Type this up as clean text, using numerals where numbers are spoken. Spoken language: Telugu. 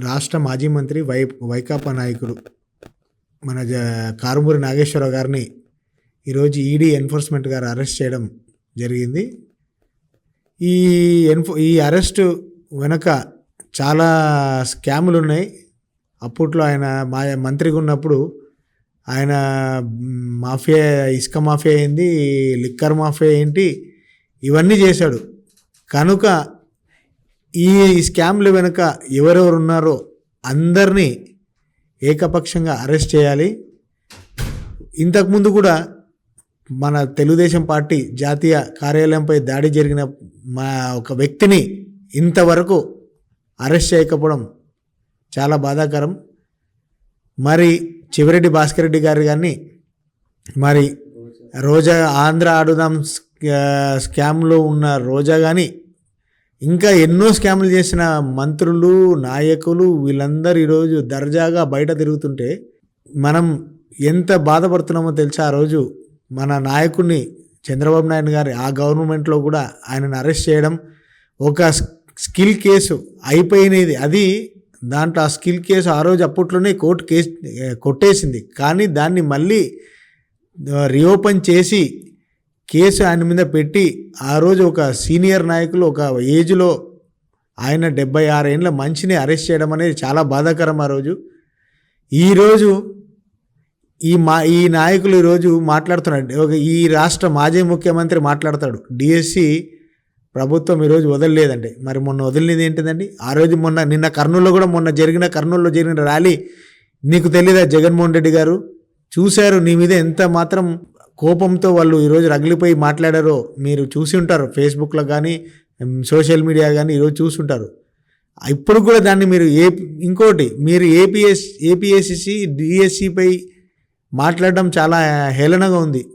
రాష్ట్ర మాజీ మంత్రి వైకాపా నాయకుడు మన కారుమూరి నాగేశ్వరరావు గారిని ఈరోజు ఈడీ ఎన్ఫోర్స్మెంట్ గారు అరెస్ట్ చేయడం జరిగింది. ఈ అరెస్టు వెనక చాలా స్కాములు ఉన్నాయి. అప్పట్లో ఆయన మంత్రిగా ఉన్నప్పుడు ఆయన మాఫియా, ఇసుక మాఫియా ఏంది, లిక్కర్ మాఫియా ఏంటి, ఇవన్నీ చేశాడు. కనుక ఈ స్కామ్ల వెనుక ఎవరెవరు ఉన్నారో అందరినీ ఏకపక్షంగా అరెస్ట్ చేయాలి. ఇంతకుముందు కూడా మన తెలుగుదేశం పార్టీ జాతీయ కార్యాలయంపై దాడి జరిగిన ఒక వ్యక్తిని ఇంతవరకు అరెస్ట్ చేయకపోవడం చాలా బాధాకరం. మరి చివరెడ్డి భాస్కర్ రెడ్డి గారు కానీ, మరి రోజా ఆంధ్ర ఆడుదాం స్కామ్లో ఉన్న రోజా కానీ, ఇంకా ఎన్నో స్కాములు చేసిన మంత్రులు, నాయకులు వీళ్ళందరూ ఈరోజు దర్జాగా బయట తిరుగుతుంటే మనం ఎంత బాధపడుతున్నామో తెలుసా. ఆ రోజు మన నాయకుడిని చంద్రబాబు నాయుడు గారి ఆ గవర్నమెంట్లో కూడా ఆయనను అరెస్ట్ చేయడం, ఒక స్కిల్ కేసు అయిపోయినది అది, దాంట్లో ఆ స్కిల్ కేసు ఆ రోజు అప్పట్లోనే కోర్టు కేసు కొట్టేసింది. కానీ దాన్ని మళ్ళీ రీఓపెన్ చేసి కేసు ఆయన మీద పెట్టి ఆ రోజు ఒక సీనియర్ నాయకులు ఒక ఏజ్లో ఆయన 76 ఏళ్ళ మనిషిని అరెస్ట్ చేయడం అనేది చాలా బాధాకరం. ఆ రోజు ఈరోజు ఈ నాయకులు ఈరోజు మాట్లాడుతున్నాడు. ఈ రాష్ట్ర మాజీ ముఖ్యమంత్రి మాట్లాడతాడు, డిఎస్సి ప్రభుత్వం ఈరోజు వదలలేదంటే. మరి మొన్న వదిలినది ఏంటిదండి? ఆ రోజు నిన్న కర్నూలులో కూడా కర్నూలులో జరిగిన ర్యాలీ నీకు తెలీదా? జగన్మోహన్ రెడ్డి గారు చూశారు నీ మీద ఎంత మాత్రం కోపంతో వాళ్ళు ఈరోజు రగిలిపోయి మాట్లాడారో మీరు చూసి ఉంటారు. ఫేస్బుక్లో కానీ సోషల్ మీడియా కానీ ఈరోజు చూసుంటారు. ఇప్పుడు కూడా దాన్ని మీరు ఇంకోటి మీరు ఏపీఎస్సి డిఎస్సిపై మాట్లాడడం చాలా హేళనగా ఉంది.